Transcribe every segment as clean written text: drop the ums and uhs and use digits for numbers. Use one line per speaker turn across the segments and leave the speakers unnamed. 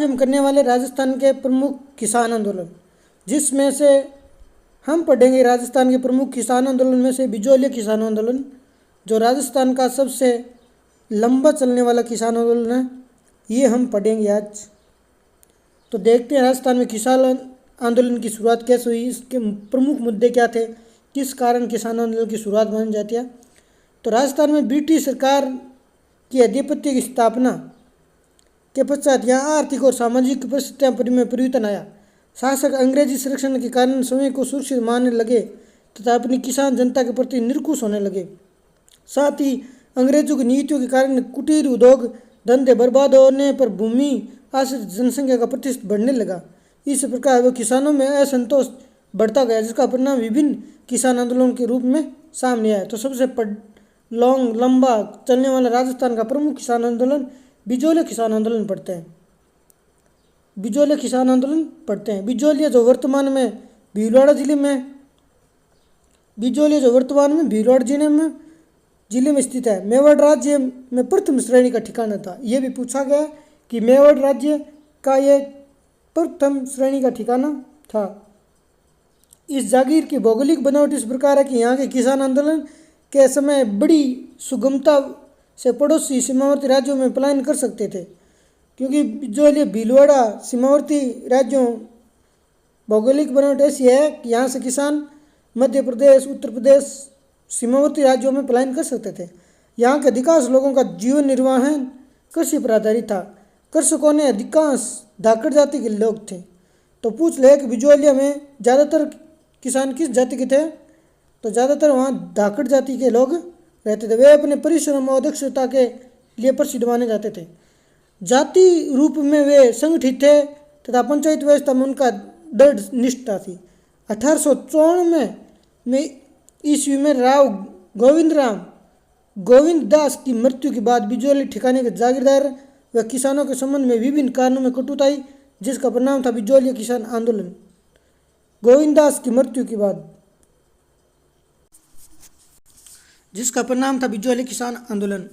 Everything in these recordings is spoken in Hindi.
हम करने वाले राजस्थान के प्रमुख किसान आंदोलन, जिसमें से हम पढ़ेंगे राजस्थान के प्रमुख किसान आंदोलन में से बिजोलिया किसान आंदोलन, जो राजस्थान का सबसे लंबा चलने वाला किसान आंदोलन है, ये हम पढ़ेंगे आज। तो देखते हैं राजस्थान में किसान आंदोलन की शुरुआत कैसे हुई, इसके प्रमुख मुद्दे क्या थे, किस कारण किसान आंदोलन की शुरुआत मानी जाती है। तो राजस्थान में ब्रिटिश सरकार की आधिपत्य की स्थापना के पश्चात यहाँ आर्थिक और सामाजिक परिस्थितियाँ में परिवर्तन आया। शासक अंग्रेजी संरक्षण के कारण स्वयं को सुरक्षित मानने लगे तथा अपनी किसान जनता के प्रति निरंकुश होने लगे। साथ ही अंग्रेजों की नीतियों के कारण कुटीर उद्योग धंधे बर्बाद होने पर भूमि आश्रित जनसंख्या का प्रतिशत बढ़ने लगा। इस प्रकार वह किसानों में असंतोष बढ़ता गया, जिसका परिणाम विभिन्न किसान आंदोलन के रूप में सामने आया। तो सबसे लंबा चलने वाला राजस्थान का प्रमुख किसान आंदोलन बिजोलिया किसान आंदोलन पढ़ते हैं। बिजोलिया किसान आंदोलन पढ़ते हैं। बिजोलिया जो वर्तमान में भीलवाड़ा जिले में स्थित है, मेवाड़ राज्य में प्रथम श्रेणी का ठिकाना था। यह भी पूछा गया कि मेवाड़ राज्य का यह प्रथम श्रेणी का ठिकाना था। इस जागीर की भौगोलिक बनावट इस प्रकार है कि यहाँ के किसान आंदोलन के समय बड़ी सुगमता से पड़ोसी सीमावर्ती राज्यों में पलायन कर सकते थे, क्योंकि बिजोलिया भीलवाड़ा सीमावर्ती राज्यों भौगोलिक बनावट ऐसी है कि यहाँ से किसान मध्य प्रदेश, उत्तर प्रदेश सीमावर्ती राज्यों में पलायन कर सकते थे। यहाँ के अधिकांश लोगों का जीवन निर्वाह कृषि पर आधारित था। कृषकों ने अधिकांश धाकड़ जाति के लोग थे। तो पूछ ले कि बिजोलिया में ज़्यादातर किसान किस जाति के थे, तो ज़्यादातर वहाँ धाकड़ जाति के लोग रहते थे। वे अपने परिश्रम और दक्षता के लिए प्रसिद्ध माने जाते थे। जाति रूप में वे संगठित थे तथा पंचायत व्यवस्था में उनका दृढ़ निष्ठा थी। 1894 में ईस्वी में राव गोविंद दास की मृत्यु के बाद बिजोली ठिकाने के जागीरदार व किसानों के संबंध में विभिन्न कारणों में कटुता आई, जिसका परिणाम था बिजोलिया किसान आंदोलन। गोविंद दास की मृत्यु के बाद जिसका परिणाम था बिजोलिया किसान आंदोलन।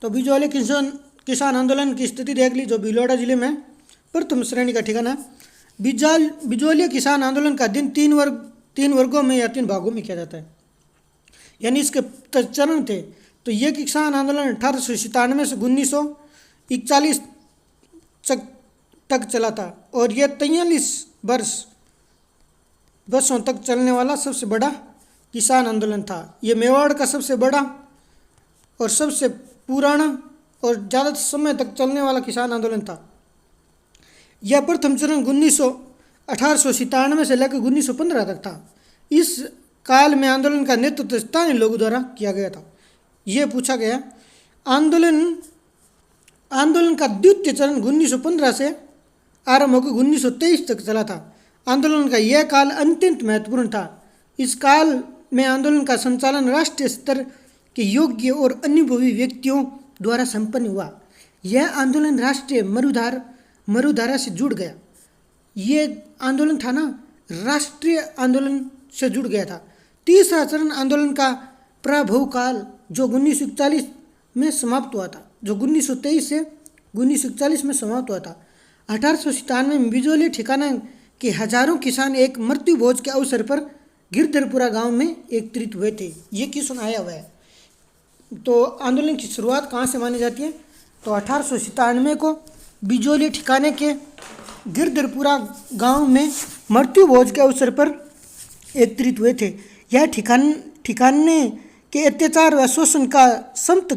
तो बिजोलिया किसान आंदोलन की स्थिति देख ली, जो भीलवाड़ा जिले में प्रथम श्रेणी का ठिकाना है। बिजोलिया किसान आंदोलन का दिन तीन वर्गों में या 3 भागों में किया जाता है, यानी इसके चरण थे। तो यह किसान आंदोलन 1897 से 1941 तक चला था और यह 43 वर्षों तक चलने वाला सबसे बड़ा किसान आंदोलन था। यह मेवाड़ का सबसे बड़ा और सबसे पुराना और ज़्यादा समय तक चलने वाला किसान आंदोलन था। यह प्रथम चरण 1897 से लेकर 1915 तक था। इस काल में आंदोलन का नेतृत्व स्थानीय लोगों द्वारा किया गया था। यह पूछा गया आंदोलन का द्वितीय चरण 1915 से आरंभ होकर 1923 तक चला था। आंदोलन का यह काल अत्यंत महत्वपूर्ण था। इस काल में आंदोलन का संचालन राष्ट्रीय स्तर के योग्य और अनुभवी व्यक्तियों द्वारा संपन्न हुआ। यह आंदोलन राष्ट्रीय मरुधारा से जुड़ गया। ये आंदोलन था ना, राष्ट्रीय आंदोलन से जुड़ गया था। तीसरा चरण आंदोलन का प्रभाव काल जो 1941 में समाप्त हुआ था, जो 1923 से 1941 में समाप्त हुआ था। 1897 में बिजोलिया ठिकाना के हजारों किसान एक मृत्यु भोज के अवसर पर गिरधरपुरा गांव में एकत्रित हुए थे। ये किसान आया हुआ है। तो आंदोलन की शुरुआत कहाँ से मानी जाती है, तो 1897 को बिजोलिया ठिकाने के गिरधरपुरा गांव में मृत्यु भोज के अवसर पर एकत्रित हुए थे। यह ठिकाने के अत्याचार व शोषण का संत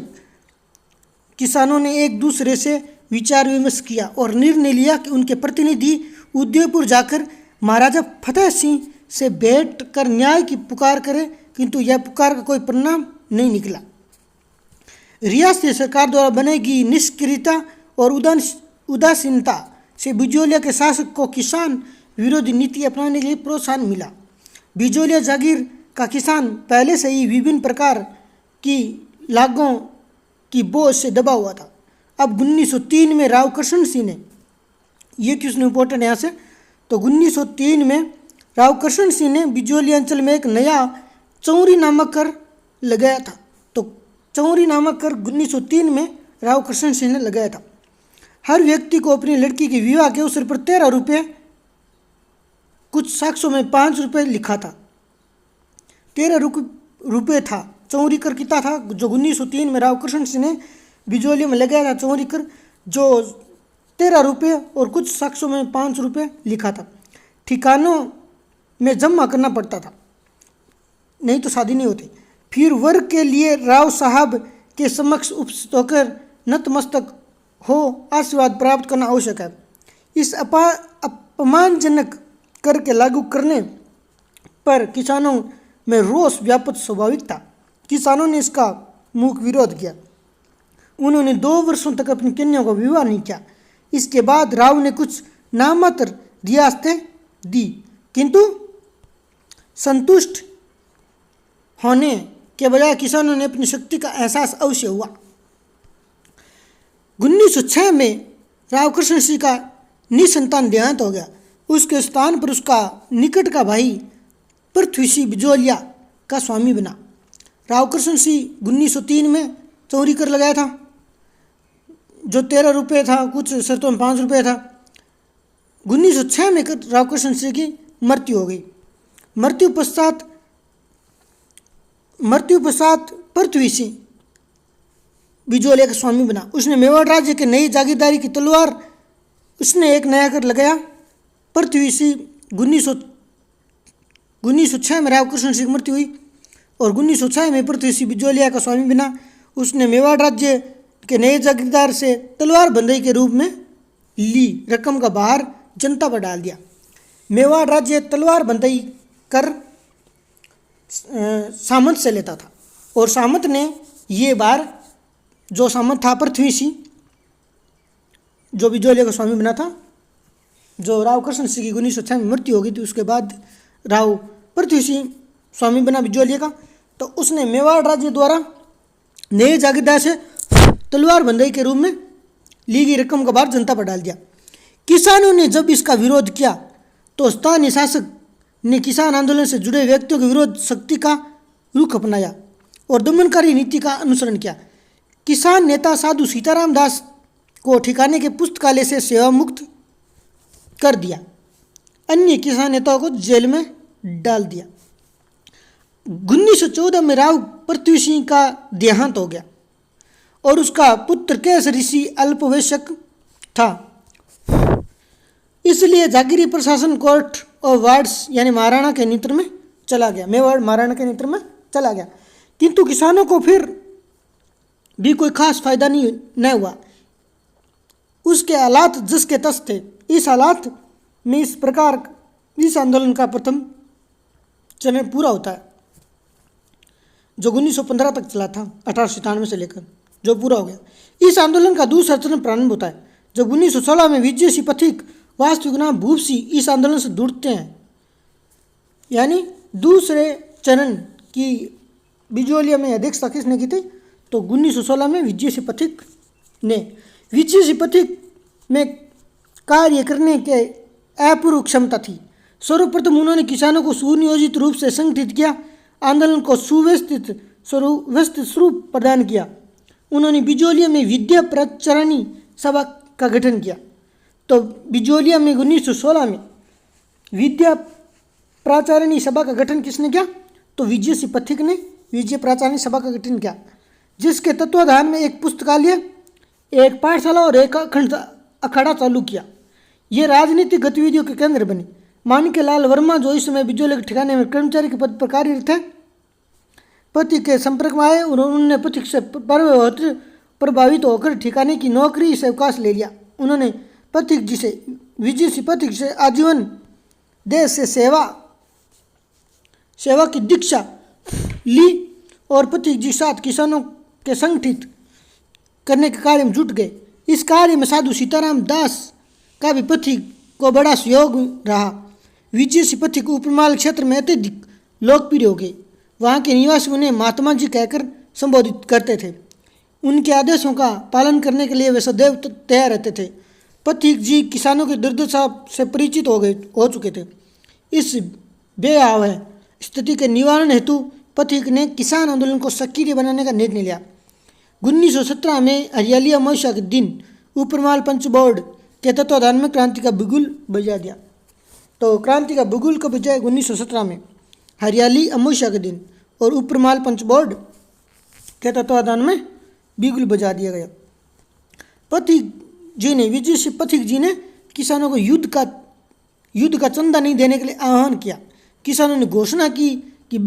किसानों ने एक दूसरे से विचार विमर्श किया और निर्णय लिया कि उनके प्रतिनिधि उदयपुर जाकर महाराजा फतेह सिंह से भेंट कर न्याय की पुकार करें, किंतु यह पुकार का कोई परिणाम नहीं निकला। रियासती सरकार द्वारा बनाई निष्क्रियता और उदासीनता से बिजोलिया के शासक को किसान विरोधी नीति अपनाने के लिए प्रोत्साहन मिला। बिजोलिया जागीर का किसान पहले से ही विभिन्न प्रकार की लागों की बोझ से दबा हुआ था। अब 1903 में राव कृष्ण सिंह ने, ये क्वेश्चन इंपॉर्टेंट यहाँ से, तो 1903 में राव कृष्ण सिंह ने बिजोलिया अंचल में एक नया चौरी नामक कर लगाया था। तो चौरी नामक कर 1903 में राव कृष्ण सिंह ने लगाया था। हर व्यक्ति को अपनी लड़की के विवाह के अवसर पर 13 रुपये, कुछ साक्ष्यों में 5 रुपये लिखा था। 13 रुपये था। चौरी कर कितना था जो 1903 में राव कृष्ण सिंह ने बिजोलिया में लगाया था। चौरी कर जो 13 रुपये और कुछ साक्ष्यों में 5 रुपये लिखा था। ठिकानों में जमा करना पड़ता था, नहीं तो शादी नहीं होती। फिर वर के लिए राव साहब के समक्ष उपस्थित होकर नतमस्तक हो आशीर्वाद प्राप्त करना आवश्यक है। इस अपमानजनक कर के लागू करने पर किसानों में रोष व्यापक स्वाभाविक था। किसानों ने इसका मूक विरोध किया। उन्होंने 2 वर्षों तक अपनी कन्या को विवाह नहीं किया। इसके बाद राव ने कुछ नामात्र रियासतें दी, किंतु संतुष्ट होने के बजाय किसानों ने अपनी शक्ति का एहसास अवश्य हुआ। 1906 में राव कृष्ण सिंह का निसंतान देहांत हो गया। उसके स्थान पर उसका निकट का भाई पृथ्वी सिंह बिजोलिया का स्वामी बना। राव कृष्ण सिंह 1903 में चौरी कर लगाया था, जो 13 रुपये था, कुछ शर्तों में 5 रुपये था। 1906 में राव कृष्ण सिंह की मृत्यु हो गई। मृत्यु पश्चात पृथ्वी सिंह बिजोलिया का स्वामी बना। उसने मेवाड़ राज्य के नई जागीरदारी की तलवार उसने एक नया कर लगाया। पृथ्वी सिंह 1906 में राव कृष्ण सिंह की मृत्यु हुई और 1906 में पृथ्वी सिंह बिजोलिया का स्वामी बना। उसने मेवाड़ राज्य के नए जागीरदार से तलवार बंदई के रूप में ली रकम का भार जनता पर डाल दिया। मेवाड़ राज्य तलवार बंदई कर सामंत से लेता था और सामंत ने ये बार जो सामंत था पृथ्वी सिंह जो बिजोलिया का स्वामी बना था, जो राव कृष्ण सिंह की 1906 में मृत्यु हो गई थी, उसके बाद राव पृथ्वी सिंह स्वामी बना बिजोलिया का। तो उसने मेवाड़ राज्य द्वारा नए जागीरदार से तलवार बंदई के रूप में ली गई रकम का भार जनता पर डाल दिया। किसानों ने जब इसका विरोध किया तो स्थानीय शासक ने किसान आंदोलन से जुड़े व्यक्तियों के विरोध शक्ति का रुख अपनाया और दमनकारी नीति का अनुसरण किया। किसान नेता साधु सीताराम दास को ठिकाने के पुस्तकालय से सेवा मुक्त कर दिया। अन्य किसान नेताओं को जेल में डाल दिया। 1914 में राव पृथ्वी सिंह का देहांत हो गया और उसका पुत्र केस ऋषि अल्पवयस्क था। इसलिए जागीरी प्रशासन कोर्ट और वार्ड्स यानी महाराणा के नेतृत्व में चला गया। मेवाड़ महाराणा के नेतृत्व में चला गया, किंतु किसानों को फिर भी कोई खास फायदा नहीं हुआ। उसके हालात जस के तस थे। इस हालात में इस प्रकार इस आंदोलन का प्रथम चरण पूरा होता है जो 1915 तक चला था, 1897 से लेकर जो पूरा हो गया। इस आंदोलन का दूसरा चरण प्रारंभ होता है जब 1916 में विजय सिंह पथिक वास्तविक नाम भूप सिंह इस आंदोलन से जुड़ते हैं। यानी दूसरे चरण की बिजोलिया में अध्यक्षता किसने की थी? तो 1916 में विजय सिंह पथिक ने। विजय सिंह पथिक में कार्य करने के अपूर्व क्षमता थी। सर्वप्रथम उन्होंने किसानों को सुनियोजित रूप से संगठित किया, आंदोलन को सुव्यवस्थित स्वरूप प्रदान किया। उन्होंने बिजोलिया में विद्या प्रचारिणी सभा का गठन किया। तो बिजोलिया में 1916 में विद्या प्राचारिणी सभा का गठन किसने किया? तो विजय सिंह पथिक ने विद्या प्राचारिणी सभा का गठन किया, जिसके तत्वाधान में एक पुस्तकालय, एक पाठशाला और एक अखाड़ा चालू किया। ये राजनीतिक गतिविधियों के केंद्र बने। माणिक्यलाल वर्मा जो इस समय बिजोलिया के ठिकाने में कर्मचारी के पद पर कार्यरत थे, पथिक के संपर्क में आए और उन्होंने पथिक से प्रभावित होकर ठिकाने की नौकरी से अवकाश ले लिया। उन्होंने पथिक जी से विजय सिंह पथिक से आजीवन देश से सेवा की दीक्षा ली और पथिक जी साथ किसानों के संगठित करने के कार्य में जुट गए। इस कार्य में साधु सीताराम दास का भी पथिक को बड़ा सहयोग रहा। विजय सिंह पथिक उपमहाल क्षेत्र में अत्यधिक लोकप्रिय हो गए। वहाँ के निवासी उन्हें महात्मा जी कहकर संबोधित करते थे। उनके आदेशों का पालन करने के लिए वे सदैव तैयार रहते थे। पथिक जी किसानों की दुर्दशा से परिचित हो चुके थे। इस बेहाव स्थिति के निवारण हेतु पथिक ने किसान आंदोलन को सक्रिय बनाने का निर्णय लिया। 1917 में हरियाली अमावस्या के दिन उपरमाल पंच बोर्ड के तत्वाधान में क्रांति का बिगुल बजा दिया। तो क्रांति का बिगुल कब बजा? 1917 में हरियाली अमावस्या के दिन, और उपरमाल पंच बोर्ड के तत्वाधान में बिगुल बजा दिया गया। पथिक जी ने, विजय सिंह पथिक जी ने किसानों को युद्ध का चंदा नहीं देने के लिए आह्वान किया। किसानों ने घोषणा की कि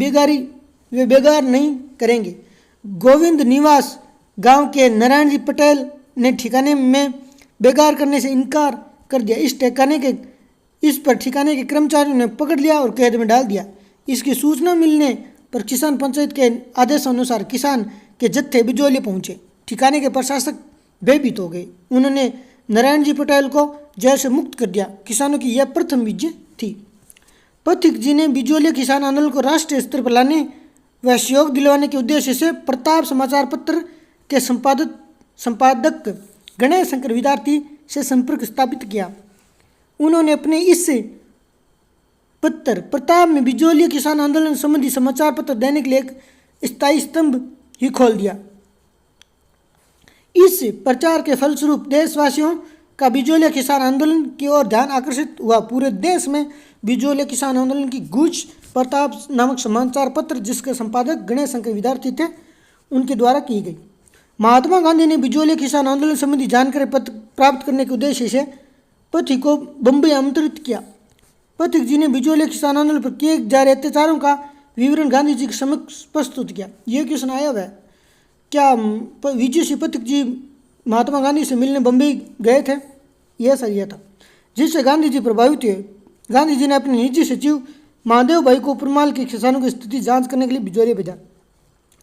वे बेगार नहीं करेंगे। गोविंद निवास गांव के नारायण जी पटेल ने ठिकाने में बेगार करने से इनकार कर दिया। इस पर ठिकाने के कर्मचारियों ने पकड़ लिया और कैद में डाल दिया। इसकी सूचना मिलने पर किसान पंचायत के आदेशानुसार किसान के जत्थे बिजौली पहुंचे। ठिकाने के प्रशासक भयभीत हो गए। उन्होंने नारायण जी पटेल को जेल से मुक्त कर दिया। किसानों की यह प्रथम विजय थी। पथिक जी ने बिजौलिया किसान आंदोलन को राष्ट्रीय स्तर पर लाने व सहयोग दिलवाने के उद्देश्य से प्रताप समाचार पत्र के संपादक गणेश शंकर विद्यार्थी से संपर्क स्थापित किया। उन्होंने अपने इस पत्र प्रताप में बिजौलिया किसान आंदोलन संबंधी समाचार पत्र देने के लिए एक स्थायी स्तंभ ही खोल दिया। इस प्रचार के फलस्वरूप देशवासियों का बिजौलिया किसान आंदोलन की ओर ध्यान आकर्षित हुआ। पूरे देश में बिजौलिया किसान आंदोलन की गूंज प्रताप नामक समाचार पत्र, जिसके संपादक गणेश शंकर विद्यार्थी थे, उनके द्वारा की गई। महात्मा गांधी ने बिजौलिया किसान आंदोलन संबंधी जानकारी प्राप्त करने के उद्देश्य से पथिक को बम्बई आमंत्रित किया। पथिक जी ने बिजौलिया किसान आंदोलन पर किए जा रहे अत्याचारों का विवरण गांधी जी के समक्ष प्रस्तुत किया। यह क्वेश्चन आया हुआ है, क्या विजय सिंह पथिक जी महात्मा गांधी से मिलने बम्बई गए थे? यह सर यह था, जिससे गांधी जी प्रभावित हुए। गांधी जी ने अपने निजी सचिव महादेव भाई को उपरमाल के किसानों की स्थिति जांच करने के लिए बिजौलिया भेजा।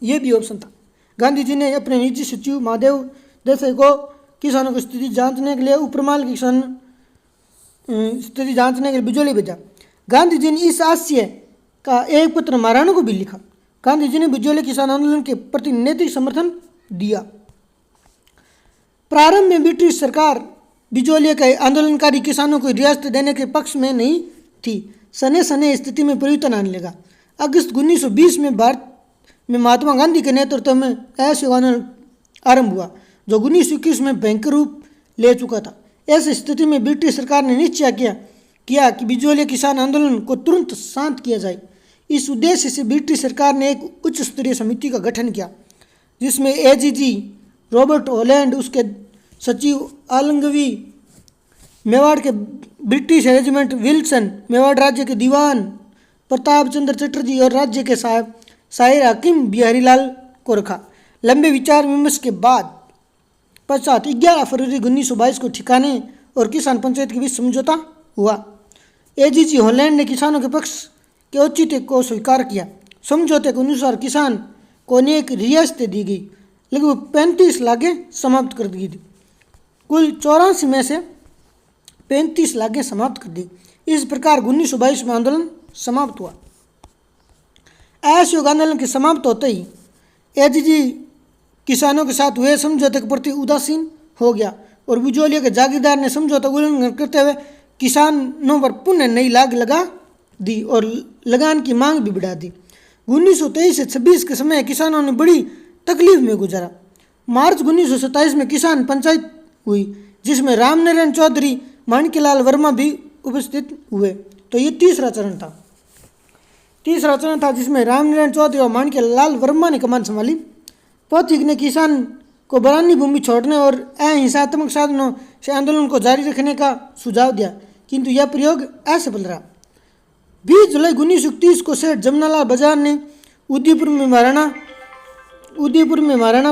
यह भी ऑप्शन था। गांधी जी ने अपने निजी सचिव महादेव देसाई को किसानों की स्थिति जांचने के लिए उपरमाल की किसान स्थिति जांचने के लिए बिजौलिया भेजा। गांधी जी ने इस आशय का एक पत्र महाराणा को भी लिखा। गांधी जी ने बिजौलिया किसान आंदोलन के प्रति नैतिक समर्थन दिया। प्रारंभ में ब्रिटिश सरकार बिजौलिया के आंदोलनकारी किसानों को रियासत देने के पक्ष में नहीं थी। सने सने स्थिति में परिवर्तन आने लगा। अगस्त 1920 में भारत में महात्मा गांधी के नेतृत्व में असहयोग आंदोलन आरंभ हुआ, जो 1921 में भयंकर रूप ले चुका था। ऐसी स्थिति में ब्रिटिश सरकार ने निश्चय किया कि बिजौलिया किसान आंदोलन को तुरंत शांत किया जाए। इस उद्देश्य से ब्रिटिश सरकार ने एक उच्च स्तरीय समिति का गठन किया, जिसमें एजीजी रॉबर्ट हॉलैंड, उसके सचिव आलंगवी, मेवाड़ के ब्रिटिश रेजिमेंट विल्सन, मेवाड़ राज्य के दीवान प्रताप चंद्र चटर्जी और राज्य के शायर हकीम बिहारी लाल को रखा। लंबे विचार विमर्श के पश्चात 11 फरवरी 1922 को ठिकाने और किसान पंचायत के बीच समझौता हुआ। एजीजी हॉलैंड ने किसानों के पक्ष के औचित्य को स्वीकार किया। समझौते के अनुसार किसान को अनेक रियासतें दी गई, लगभग 35 लागें समाप्त कर दी गई। कुल 84 में से 35 लागें समाप्त कर दी। इस प्रकार 1922 में आंदोलन समाप्त हुआ। असहयोग आंदोलन के समाप्त होते ही एजीजी किसानों के साथ हुए समझौते के प्रति उदासीन हो गया और बिजौलिया के जागीरदार ने समझौता उल्लंघन करते हुए किसानों पर पुनः नई लाग लगा दी और लगान की मांग भी बढ़ा दी। 1923 से 26 के समय किसानों ने बड़ी तकलीफ में गुजारा। मार्च 1927 में किसान पंचायत हुई, जिसमें रामनारायण चौधरी, माणिक्यलाल वर्मा भी उपस्थित हुए। तो ये तीसरा चरण था जिसमें रामनारायण चौधरी और माणिक्यलाल वर्मा ने कमान संभाली। पथिक ने किसान को बरानी भूमि छोड़ने और अहिंसात्मक साधनों से आंदोलन को जारी रखने का सुझाव दिया, किंतु यह प्रयोग असफल रहा। 20 जुलाई 1931 को सेठ जमनालाल बजाज ने उदयपुर में महाराणा